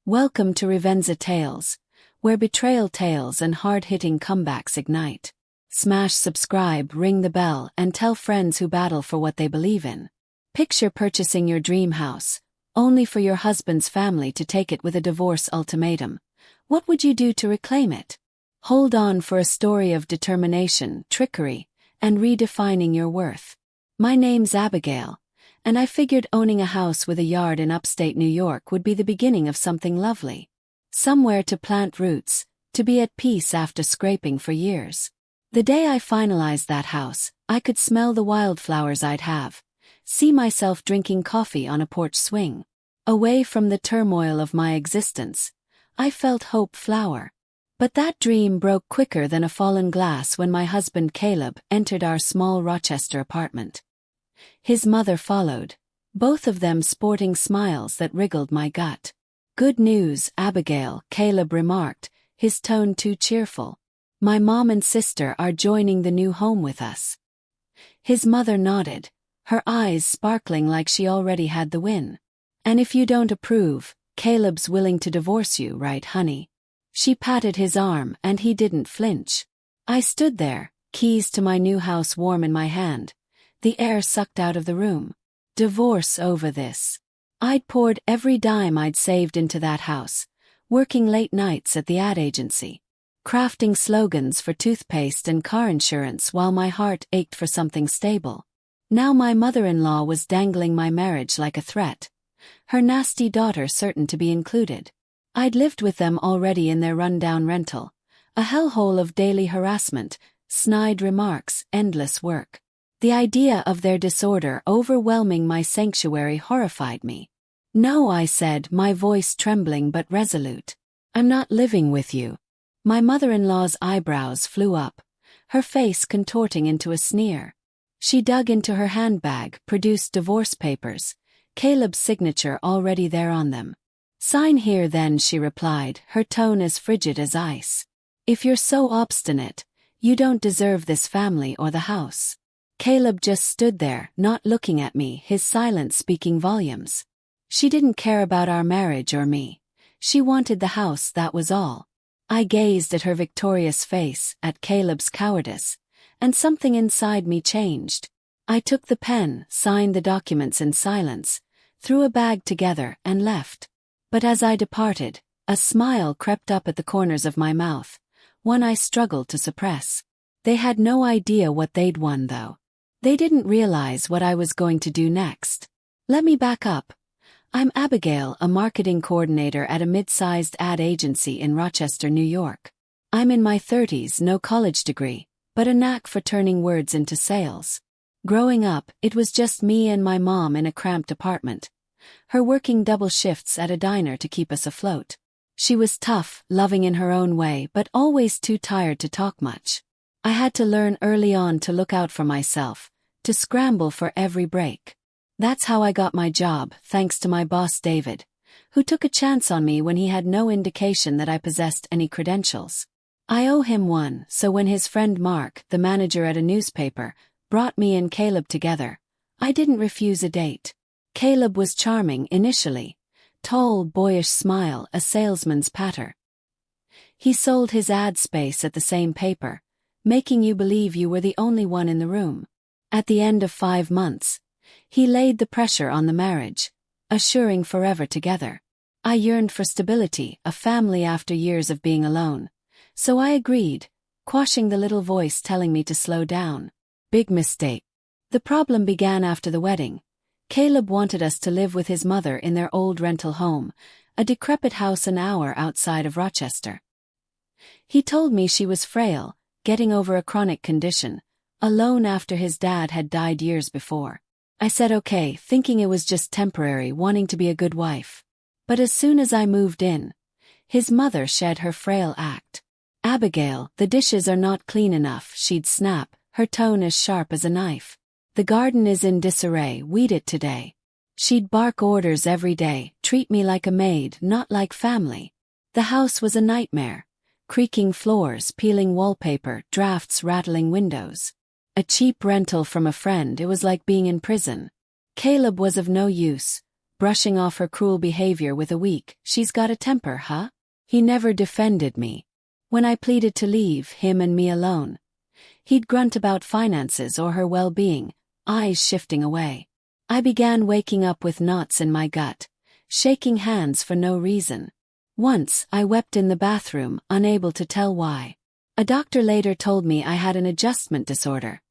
Welcome to Revenza Tales, where betrayal tales and hard-hitting comebacks ignite. Smash subscribe, ring the bell, and tell friends who battle for what they believe in. Picture purchasing your dream house, only for your husband's family to take it with a divorce ultimatum. What would you do to reclaim it? Hold on for a story of determination, trickery, and redefining your worth. My name's Abigail, and I figured owning a house with a yard in upstate New York would be the beginning of something lovely. Somewhere to plant roots, to be at peace after scraping for years. The day I finalized that house, I could smell the wildflowers I'd have, see myself drinking coffee on a porch swing. Away from the turmoil of my existence, I felt hope flower. But that dream broke quicker than a fallen glass when my husband Caleb entered our small Rochester apartment. His mother followed, both of them sporting smiles that wriggled my gut. "Good news, Abigail," Caleb remarked, his tone too cheerful. "My mom and sister are joining the new home with us." His mother nodded, her eyes sparkling like she already had the win. "And if you don't approve, Caleb's willing to divorce you, right, honey?" She patted his arm and he didn't flinch. I stood there, keys to my new house warm in my hand, the air sucked out of the room. Divorce over this. I'd poured every dime I'd saved into that house, working late nights at the ad agency, crafting slogans for toothpaste and car insurance while my heart ached for something stable. Now my mother-in-law was dangling my marriage like a threat, her nasty daughter certain to be included. I'd lived with them already in their rundown rental, a hellhole of daily harassment, snide remarks, endless work. The idea of their disorder overwhelming my sanctuary horrified me. "No," I said, my voice trembling but resolute. "I'm not living with you." My mother-in-law's eyebrows flew up, her face contorting into a sneer. She dug into her handbag, produced divorce papers, Caleb's signature already there on them. "Sign here then," she replied, her tone as frigid as ice. "If you're so obstinate, you don't deserve this family or the house." Caleb just stood there, not looking at me, his silence speaking volumes. She didn't care about our marriage or me. She wanted the house, that was all. I gazed at her victorious face, at Caleb's cowardice, and something inside me changed. I took the pen, signed the documents in silence, threw a bag together, and left. But as I departed, a smile crept up at the corners of my mouth, one I struggled to suppress. They had no idea what they'd won, though. They didn't realize what I was going to do next. Let me back up. I'm Abigail, a marketing coordinator at a mid-sized ad agency in Rochester, New York. I'm in my 30s, no college degree, but a knack for turning words into sales. Growing up, it was just me and my mom in a cramped apartment, her working double shifts at a diner to keep us afloat. She was tough, loving in her own way, but always too tired to talk much. I had to learn early on to look out for myself, to scramble for every break. That's how I got my job, thanks to my boss David, who took a chance on me when he had no indication that I possessed any credentials. I owe him one, so when his friend Mark, the manager at a newspaper, brought me and Caleb together, I didn't refuse a date. Caleb was charming initially, tall, boyish smile, a salesman's patter. He sold his ad space at the same paper, making you believe you were the only one in the room. At the end of 5 months, he laid the pressure on the marriage, assuring forever together. I yearned for stability, a family after years of being alone. So I agreed, quashing the little voice telling me to slow down. Big mistake. The problem began after the wedding. Caleb wanted us to live with his mother in their old rental home, a decrepit house an hour outside of Rochester. He told me she was frail, getting over a chronic condition, alone after his dad had died years before. I said okay, thinking it was just temporary, wanting to be a good wife. But as soon as I moved in, his mother shed her frail act. "Abigail, the dishes are not clean enough," she'd snap, her tone as sharp as a knife. "The garden is in disarray, weed it today." She'd bark orders every day, treat me like a maid, not like family. The house was a nightmare. Creaking floors, peeling wallpaper, drafts rattling windows. A cheap rental from a friend, it was like being in prison. Caleb was of no use, brushing off her cruel behavior with a weak, "She's got a temper, huh?" He never defended me. When I pleaded to leave him and me alone, he'd grunt about finances or her well-being, eyes shifting away. I began waking up with knots in my gut, shaking hands for no reason. Once, I wept in the bathroom, unable to tell why. A doctor later told me I had an adjustment disorder.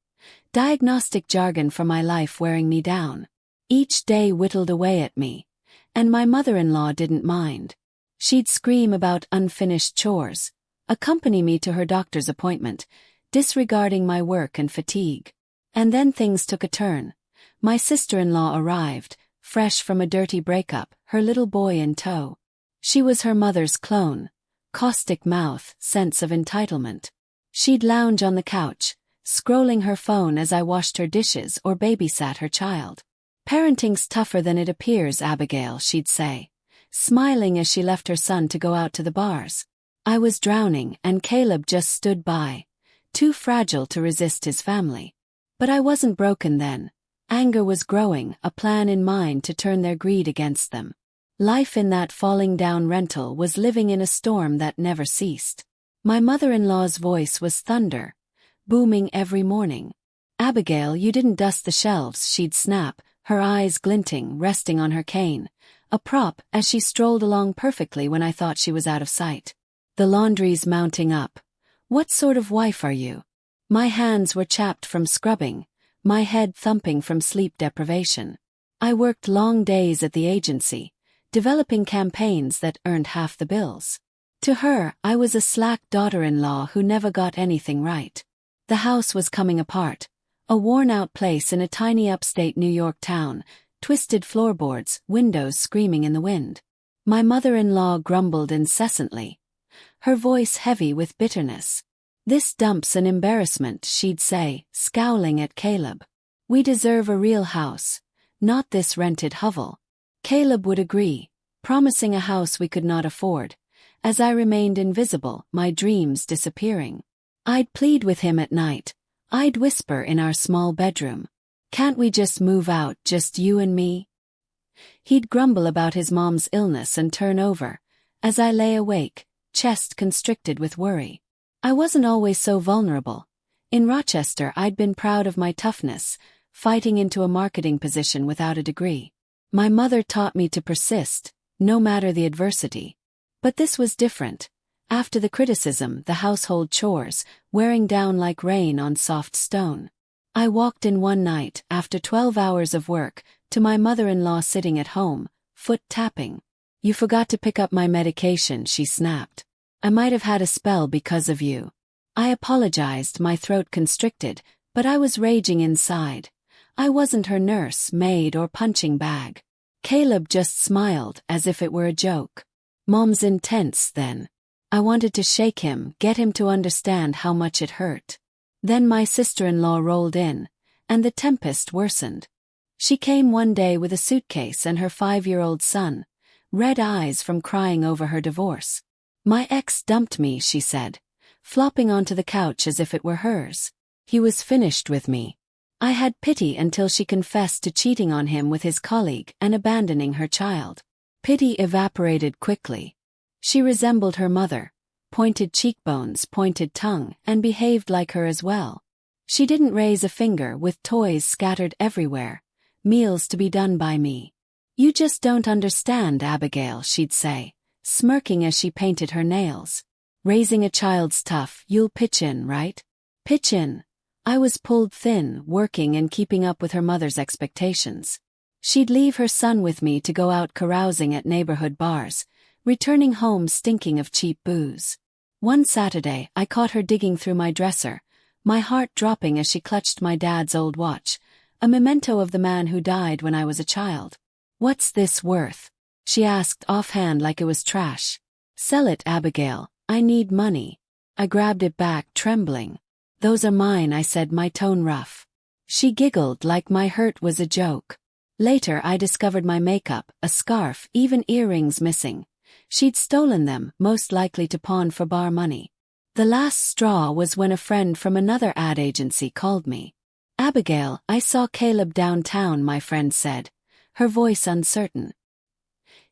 Diagnostic jargon for my life wearing me down. Each day whittled away at me, and my mother-in-law didn't mind. She'd scream about unfinished chores, accompany me to her doctor's appointment, disregarding my work and fatigue. And then things took a turn. My sister-in-law arrived, fresh from a dirty breakup, her little boy in tow. She was her mother's clone, caustic mouth, sense of entitlement. She'd lounge on the couch, scrolling her phone as I washed her dishes or babysat her child. "Parenting's tougher than it appears, Abigail," she'd say, smiling as she left her son to go out to the bars. I was drowning and Caleb just stood by, too fragile to resist his family. But I wasn't broken then. Anger was growing, a plan in mind to turn their greed against them. Life in that falling down rental was living in a storm that never ceased. My mother-in-law's voice was thunder, booming every morning. "Abigail, you didn't dust the shelves," she'd snap, her eyes glinting, resting on her cane, a prop as she strolled along perfectly when I thought she was out of sight. "The laundry's mounting up. What sort of wife are you?" My hands were chapped from scrubbing, my head thumping from sleep deprivation. I worked long days at the agency, developing campaigns that earned half the bills. To her, I was a slack daughter-in-law who never got anything right. The house was coming apart, a worn-out place in a tiny upstate New York town, twisted floorboards, windows screaming in the wind. My mother-in-law grumbled incessantly, her voice heavy with bitterness. "This dump's an embarrassment," she'd say, scowling at Caleb. "We deserve a real house, not this rented hovel." Caleb would agree, promising a house we could not afford, as I remained invisible, my dreams disappearing. I'd plead with him at night. I'd whisper in our small bedroom, "Can't we just move out, just you and me?" He'd grumble about his mom's illness and turn over, as I lay awake, chest constricted with worry. I wasn't always so vulnerable. In Rochester, I'd been proud of my toughness, fighting into a marketing position without a degree. My mother taught me to persist, no matter the adversity. But this was different. After the criticism, the household chores, wearing down like rain on soft stone. I walked in one night, after 12 hours of work, to my mother-in-law sitting at home, foot tapping. "You forgot to pick up my medication," she snapped. "I might have had a spell because of you." I apologized, my throat constricted, but I was raging inside. I wasn't her nurse, maid, or punching bag. Caleb just smiled, as if it were a joke. "Mom's intense, then." I wanted to shake him, get him to understand how much it hurt. Then my sister-in-law rolled in, and the tempest worsened. She came one day with a suitcase and her 5-year-old son, red eyes from crying over her divorce. "My ex dumped me," she said, flopping onto the couch as if it were hers. "He was finished with me." I had pity until she confessed to cheating on him with his colleague and abandoning her child. Pity evaporated quickly. She resembled her mother, pointed cheekbones, pointed tongue, and behaved like her as well. She didn't raise a finger, with toys scattered everywhere, meals to be done by me. "You just don't understand, Abigail," she'd say, smirking as she painted her nails. "Raising a child's tough, you'll pitch in, right?" Pitch in. I was pulled thin, working and keeping up with her mother's expectations. She'd leave her son with me to go out carousing at neighborhood bars, returning home stinking of cheap booze. One Saturday, I caught her digging through my dresser, my heart dropping as she clutched my dad's old watch, a memento of the man who died when I was a child. "What's this worth?" she asked offhand like it was trash. "Sell it, Abigail. I need money." I grabbed it back, trembling. "Those are mine," I said, my tone rough. She giggled like my hurt was a joke. Later I discovered my makeup, a scarf, even earrings missing. She'd stolen them, most likely to pawn for bar money. The last straw was when a friend from another ad agency called me. "Abigail, I saw Caleb downtown," my friend said, her voice uncertain.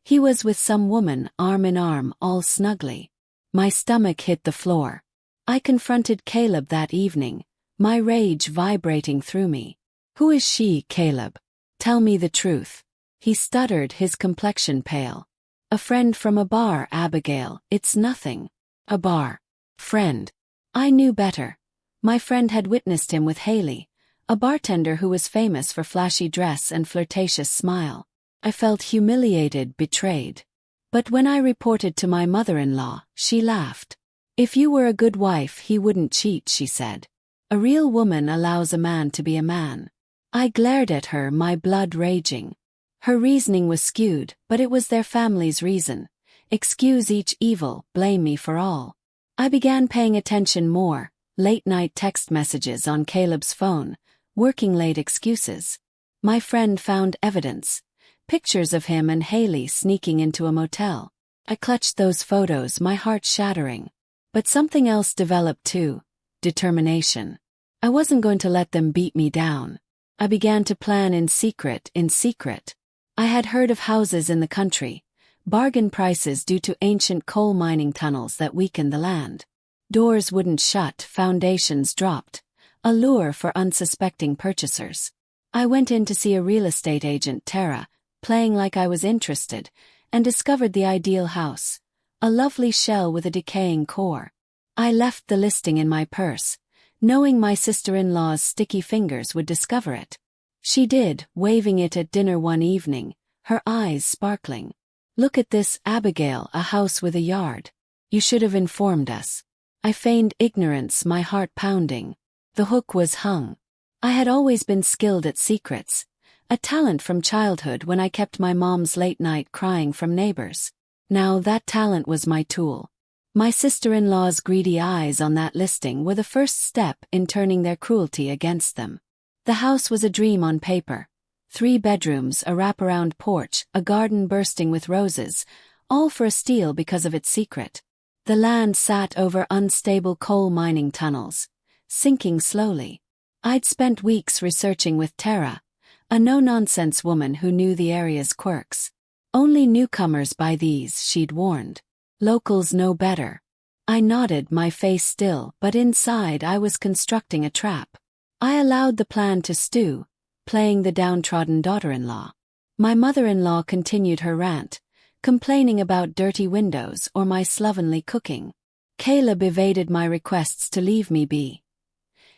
He was with some woman, arm in arm, all snugly. My stomach hit the floor. I confronted Caleb that evening, my rage vibrating through me. "Who is she, Caleb? Tell me the truth." He stuttered, his complexion pale. "A friend from a bar, Abigail, it's nothing." A bar. Friend. I knew better. My friend had witnessed him with Haley, a bartender who was famous for flashy dress and flirtatious smile. I felt humiliated, betrayed. But when I reported to my mother-in-law, she laughed. "If you were a good wife, he wouldn't cheat," she said. "A real woman allows a man to be a man." I glared at her, my blood raging. Her reasoning was skewed, but it was their family's reason. Excuse each evil, blame me for all. I began paying attention more, late-night text messages on Caleb's phone, working late excuses. My friend found evidence. Pictures of him and Haley sneaking into a motel. I clutched those photos, my heart shattering. But something else developed too. Determination. I wasn't going to let them beat me down. I began to plan in secret, in secret. I had heard of houses in the country, bargain prices due to ancient coal mining tunnels that weakened the land. Doors wouldn't shut, foundations dropped. A lure for unsuspecting purchasers. I went in to see a real estate agent, Tara, playing like I was interested, and discovered the ideal house. A lovely shell with a decaying core. I left the listing in my purse, knowing my sister-in-law's sticky fingers would discover it. She did, waving it at dinner one evening, her eyes sparkling. "Look at this, Abigail, a house with a yard. You should have informed us." I feigned ignorance, my heart pounding. The hook was hung. I had always been skilled at secrets, a talent from childhood when I kept my mom's late-night crying from neighbors. Now that talent was my tool. My sister-in-law's greedy eyes on that listing were the first step in turning their cruelty against them. The house was a dream on paper. 3 bedrooms, a wraparound porch, a garden bursting with roses, all for a steal because of its secret. The land sat over unstable coal mining tunnels, sinking slowly. I'd spent weeks researching with Tara, a no-nonsense woman who knew the area's quirks. "Only newcomers buy these," she'd warned. "Locals know better." I nodded, my face still, but inside I was constructing a trap. I allowed the plan to stew, playing the downtrodden daughter-in-law. My mother-in-law continued her rant, complaining about dirty windows or my slovenly cooking. Caleb evaded my requests to leave me be,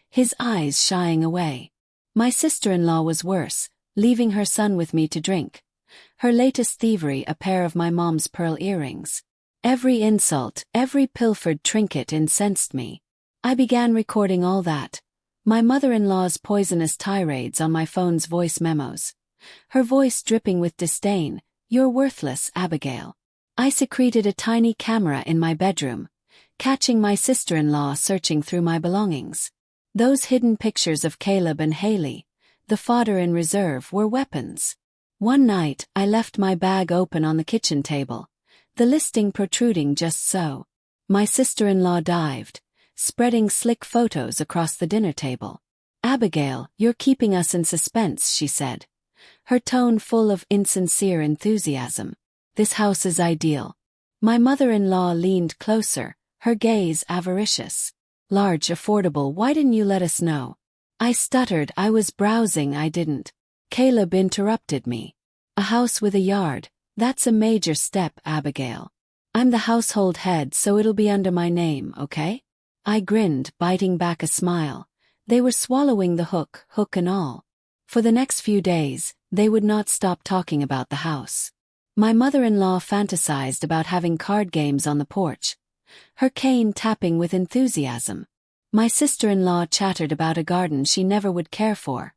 his eyes shying away. My sister-in-law was worse, leaving her son with me to drink. Her latest thievery, a pair of my mom's pearl earrings. Every insult, every pilfered trinket incensed me. I began recording all that. My mother-in-law's poisonous tirades on my phone's voice memos. Her voice dripping with disdain. "You're worthless, Abigail." I secreted a tiny camera in my bedroom, catching my sister-in-law searching through my belongings. Those hidden pictures of Caleb and Haley, the fodder in reserve, were weapons. One night, I left my bag open on the kitchen table, the listing protruding just so. My sister-in-law dived, spreading slick photos across the dinner table. "Abigail, you're keeping us in suspense," she said, her tone full of insincere enthusiasm. "This house is ideal." My mother-in-law leaned closer, her gaze avaricious. "Large, affordable, why didn't you let us know?" I stuttered, I was browsing, I didn't. Caleb interrupted me. "A house with a yard, that's a major step, Abigail. I'm the household head, so it'll be under my name, okay?" I grinned, biting back a smile. They were swallowing the hook and all. For the next few days, they would not stop talking about the house. My mother-in-law fantasized about having card games on the porch, her cane tapping with enthusiasm. My sister-in-law chattered about a garden she never would care for,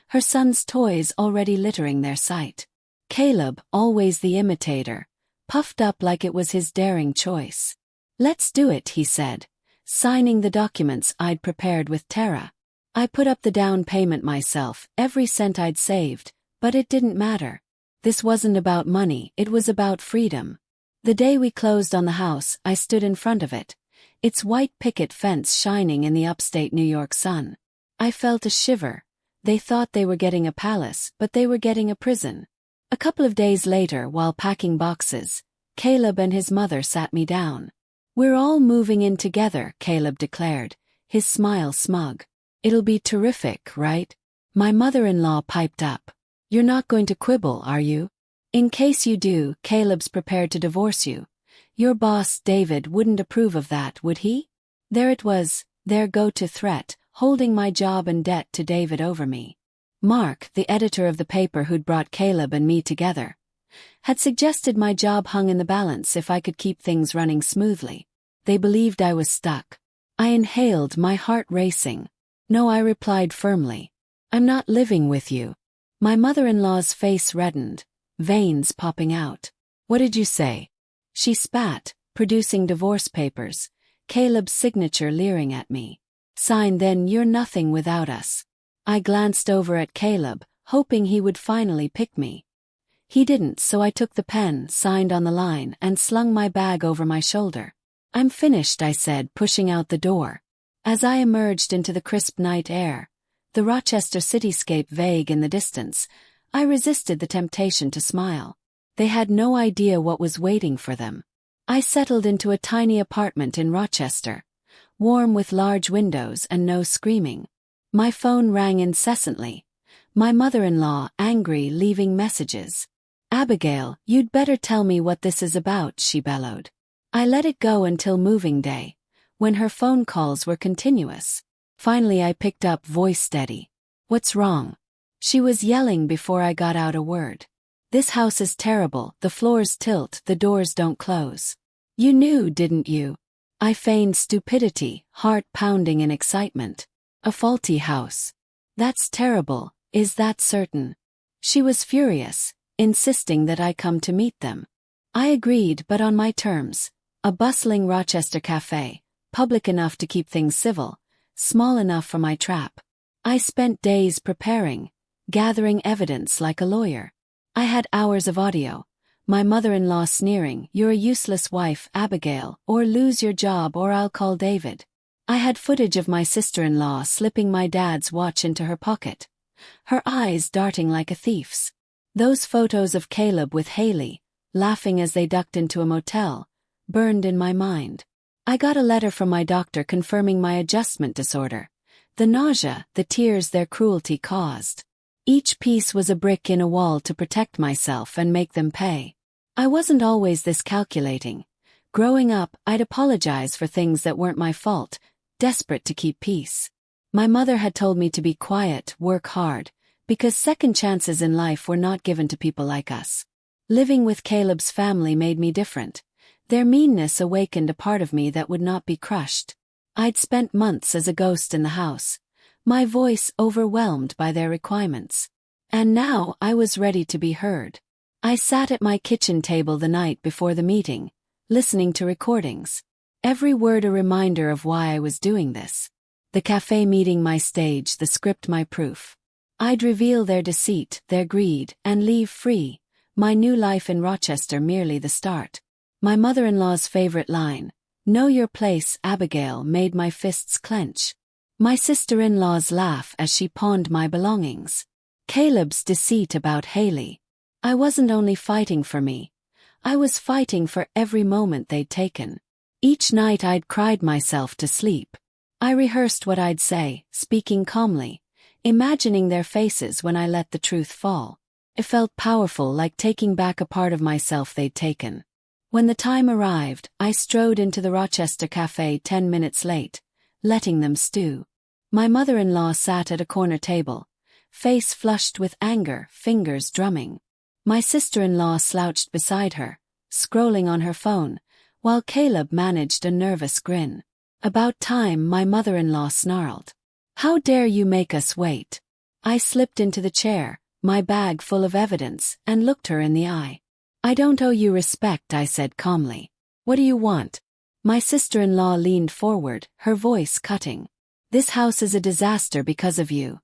her son's toys already littering their sight. Caleb, always the imitator, puffed up like it was his daring choice. "Let's do it," he said, signing the documents I'd prepared with Tara. I put up the down payment myself, every cent I'd saved, but it didn't matter. This wasn't about money, it was about freedom. The day we closed on the house, I stood in front of it, its white picket fence shining in the upstate New York sun. I felt a shiver. They thought they were getting a palace, but they were getting a prison. A couple of days later, while packing boxes, Caleb and his mother sat me down. "We're all moving in together," Caleb declared, his smile smug. "It'll be terrific, right?" My mother-in-law piped up. "You're not going to quibble, are you? In case you do, Caleb's prepared to divorce you. Your boss, David, wouldn't approve of that, would he?" There it was, their go-to threat, holding my job and debt to David over me. Mark, the editor of the paper who'd brought Caleb and me together, had suggested my job hung in the balance if I could keep things running smoothly. They believed I was stuck. I inhaled, my heart racing. "No," I replied firmly. "I'm not living with you." My mother-in-law's face reddened, veins popping out. "What did you say?" She spat, producing divorce papers, Caleb's signature leering at me. "Sign then, you're nothing without us." I glanced over at Caleb, hoping he would finally pick me. He didn't, so I took the pen, signed on the line, and slung my bag over my shoulder. "I'm finished," I said, pushing out the door. As I emerged into the crisp night air, the Rochester cityscape vague in the distance, I resisted the temptation to smile. They had no idea what was waiting for them. I settled into a tiny apartment in Rochester, warm with large windows and no screaming. My phone rang incessantly. My mother-in-law, angry, leaving messages. "Abigail, you'd better tell me what this is about," she bellowed. I let it go until moving day, when her phone calls were continuous. Finally I picked up, voice steady. "What's wrong?" She was yelling before I got out a word. "This house is terrible, the floors tilt, the doors don't close." "You knew, didn't you?" I feigned stupidity, heart pounding in excitement. "A faulty house. That's terrible, is that certain?" She was furious, insisting that I come to meet them. I agreed, but on my terms. A bustling Rochester cafe, public enough to keep things civil, small enough for my trap. I spent days preparing, gathering evidence like a lawyer. I had hours of audio. My mother-in-law sneering, "You're a useless wife, Abigail, or lose your job or I'll call David." I had footage of my sister-in-law slipping my dad's watch into her pocket, her eyes darting like a thief's. Those photos of Caleb with Haley, laughing as they ducked into a motel, burned in my mind. I got a letter from my doctor confirming my adjustment disorder. The nausea, the tears their cruelty caused. Each piece was a brick in a wall to protect myself and make them pay. I wasn't always this calculating. Growing up, I'd apologize for things that weren't my fault, desperate to keep peace. My mother had told me to be quiet, work hard, because second chances in life were not given to people like us. Living with Caleb's family made me different. Their meanness awakened a part of me that would not be crushed. I'd spent months as a ghost in the house, my voice overwhelmed by their requirements. And now I was ready to be heard. I sat at my kitchen table the night before the meeting, listening to recordings. Every word a reminder of why I was doing this. The cafe meeting my stage, the script my proof. I'd reveal their deceit, their greed, and leave free, my new life in Rochester merely the start. My mother-in-law's favorite line, "Know your place, Abigail," made my fists clench. My sister-in-law's laugh as she pawned my belongings. Caleb's deceit about Haley. I wasn't only fighting for me. I was fighting for every moment they'd taken. Each night I'd cried myself to sleep. I rehearsed what I'd say, speaking calmly, imagining their faces when I let the truth fall. It felt powerful, like taking back a part of myself they'd taken. When the time arrived, I strode into the Rochester cafe 10 minutes late, letting them stew. My mother-in-law sat at a corner table, face flushed with anger, fingers drumming. My sister-in-law slouched beside her, scrolling on her phone, while Caleb managed a nervous grin. About time, my mother-in-law snarled. "How dare you make us wait?" I slipped into the chair, my bag full of evidence, and looked her in the eye. "I don't owe you respect," I said calmly. "What do you want?" My sister-in-law leaned forward, her voice cutting. "This house is a disaster because of you.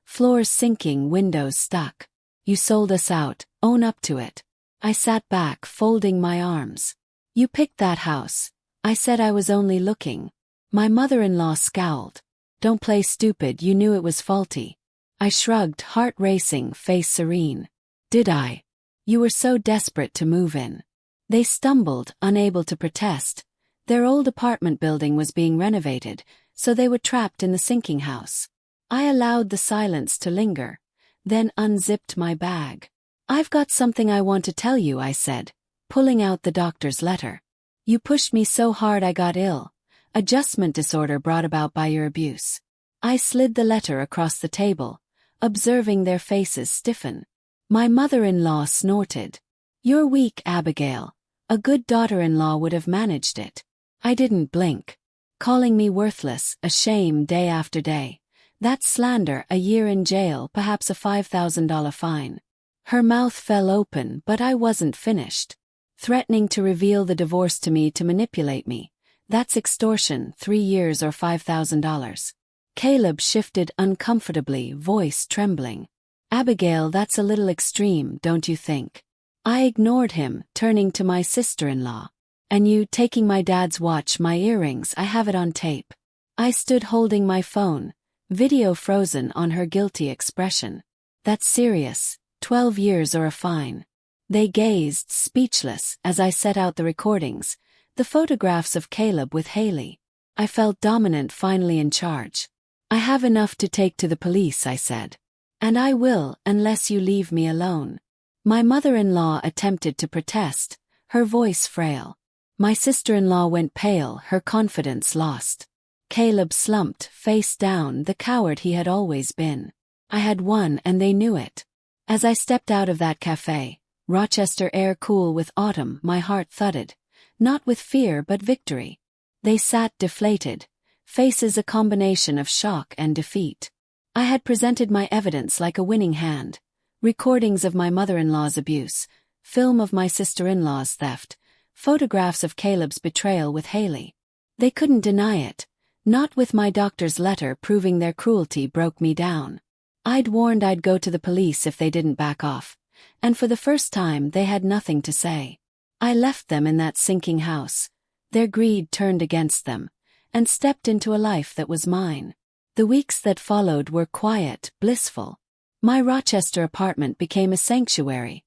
Floors sinking, windows stuck. You sold us out, own up to it." I sat back, folding my arms. "You picked that house." I said I was only looking. My mother-in-law scowled. "Don't play stupid, you knew it was faulty." I shrugged, heart racing, face serene. "Did I?" You were so desperate to move in. They stumbled, unable to protest. Their old apartment building was being renovated, so they were trapped in the sinking house. I allowed the silence to linger, then unzipped my bag. I've got something I want to tell you, I said, pulling out the doctor's letter. You pushed me so hard I got ill. Adjustment disorder brought about by your abuse. I slid the letter across the table, observing their faces stiffen. My mother-in-law snorted. You're weak, Abigail. A good daughter-in-law would have managed it. I didn't blink. Calling me worthless, a shame day after day. That's slander, a year in jail, perhaps a $5,000 fine. Her mouth fell open, but I wasn't finished. Threatening to reveal the divorce to me to manipulate me. That's extortion, 3 years or $5,000. Caleb shifted uncomfortably, voice trembling. Abigail, that's a little extreme, don't you think? I ignored him, turning to my sister-in-law. And you taking my dad's watch, my earrings, I have it on tape. I stood holding my phone, video frozen on her guilty expression. That's serious, 12 years or a fine. They gazed, speechless, as I set out the recordings, the photographs of Caleb with Haley. I felt dominant, finally in charge. I have enough to take to the police, I said. And I will, unless you leave me alone. My mother-in-law attempted to protest, her voice frail. My sister-in-law went pale, her confidence lost. Caleb slumped, face down, the coward he had always been. I had won, and they knew it. As I stepped out of that cafe, Rochester air cool with autumn, my heart thudded. Not with fear but victory. They sat deflated, faces a combination of shock and defeat. I had presented my evidence like a winning hand. Recordings of my mother-in-law's abuse, film of my sister-in-law's theft, photographs of Caleb's betrayal with Haley. They couldn't deny it. Not with my doctor's letter proving their cruelty broke me down. I'd warned I'd go to the police if they didn't back off. And for the first time they had nothing to say. I left them in that sinking house. Their greed turned against them, and stepped into a life that was mine. The weeks that followed were quiet, blissful. My Rochester apartment became a sanctuary,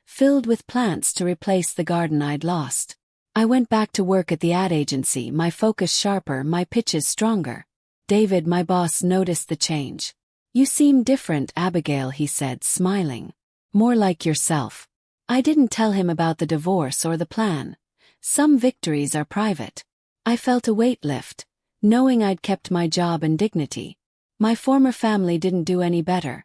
filled with plants to replace the garden I'd lost. I went back to work at the ad agency, my focus sharper, my pitches stronger. David, my boss, noticed the change. You seem different, Abigail, he said, smiling. More like yourself. I didn't tell him about the divorce or the plan. Some victories are private. I felt a weight lift, knowing I'd kept my job and dignity. My former family didn't do any better.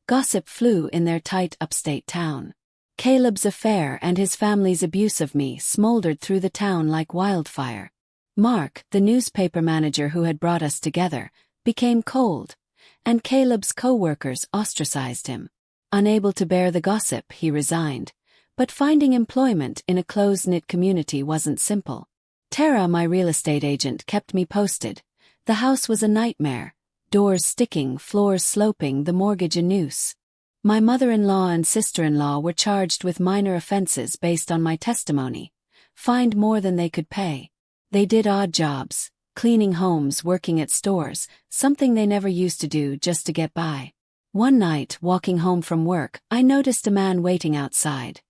Gossip flew in their tight upstate town. Caleb's affair and his family's abuse of me smoldered through the town like wildfire. Mark, the newspaper manager who had brought us together, became cold, and Caleb's co-workers ostracized him. Unable to bear the gossip, he resigned. But finding employment in a close-knit community wasn't simple. Tara, my real estate agent, kept me posted. The house was a nightmare. Doors sticking, floors sloping, the mortgage a noose. My mother-in-law and sister-in-law were charged with minor offenses based on my testimony, fined more than they could pay. They did odd jobs, cleaning homes, working at stores, something they never used to do just to get by. One night, walking home from work, I noticed a man waiting outside.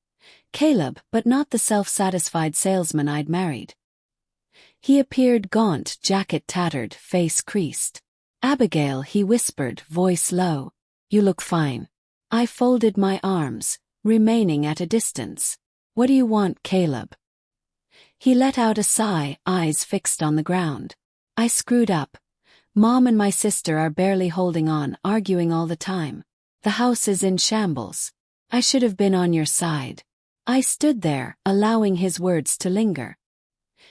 Caleb, but not the self-satisfied salesman I'd married. He appeared gaunt, jacket tattered, face creased. Abigail, he whispered, voice low. You look fine. I folded my arms, remaining at a distance. What do you want, Caleb? He let out a sigh, eyes fixed on the ground. I screwed up. Mom and my sister are barely holding on, arguing all the time. The house is in shambles. I should have been on your side. I stood there, allowing his words to linger.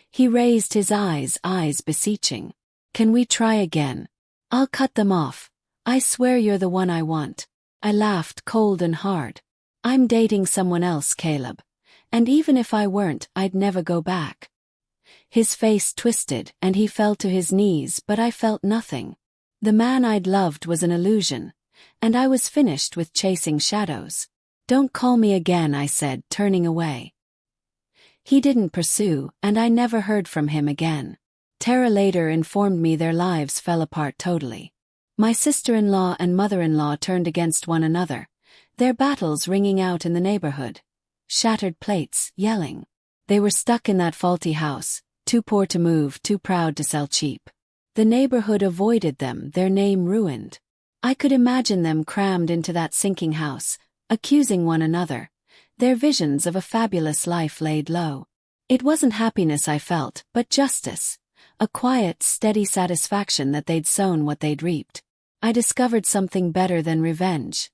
He raised his eyes beseeching. Can we try again? I'll cut them off. I swear you're the one I want. I laughed cold and hard. I'm dating someone else, Caleb. And even if I weren't, I'd never go back. His face twisted, and he fell to his knees, but I felt nothing. The man I'd loved was an illusion, and I was finished with chasing shadows. Don't call me again, I said, turning away. He didn't pursue, and I never heard from him again. Tara later informed me their lives fell apart totally. My sister-in-law and mother-in-law turned against one another, their battles ringing out in the neighborhood. shattered plates, yelling. They were stuck in that faulty house, too poor to move, too proud to sell cheap. The neighborhood avoided them, their name ruined. I could imagine them crammed into that sinking house, accusing one another, their visions of a fabulous life laid low. It wasn't happiness I felt, but justice, a quiet, steady satisfaction that they'd sown what they'd reaped. I discovered something better than revenge.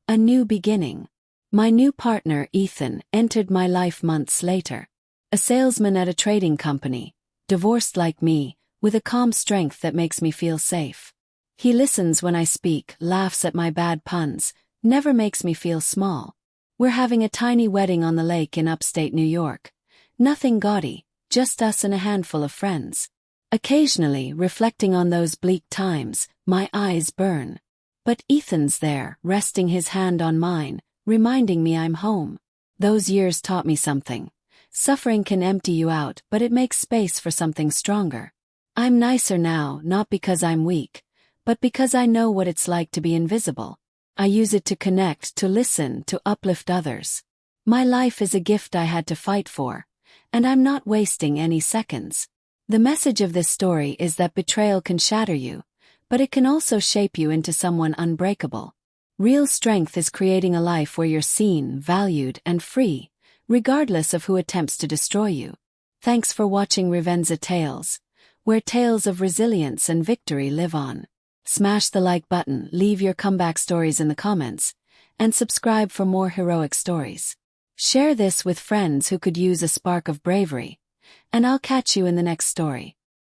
A new beginning. My new partner, Ethan, entered my life months later. A salesman at a trading company, divorced like me, with a calm strength that makes me feel safe. He listens when I speak, laughs at my bad puns, never makes me feel small. We're having a tiny wedding on the lake in upstate New York. Nothing gaudy, just us and a handful of friends. Occasionally, reflecting on those bleak times, my eyes burn. But Ethan's there, resting his hand on mine, reminding me I'm home. Those years taught me something. Suffering can empty you out, but it makes space for something stronger. I'm nicer now, not because I'm weak, but because I know what it's like to be invisible. I use it to connect, to listen, to uplift others. My life is a gift I had to fight for, and I'm not wasting any seconds. The message of this story is that betrayal can shatter you, but it can also shape you into someone unbreakable. Real strength is creating a life where you're seen, valued, and free, regardless of who attempts to destroy you. Thanks for watching Revenza Tales, where tales of resilience and victory live on. Smash the like button, leave your comeback stories in the comments, and subscribe for more heroic stories. Share this with friends who could use a spark of bravery, and I'll catch you in the next story.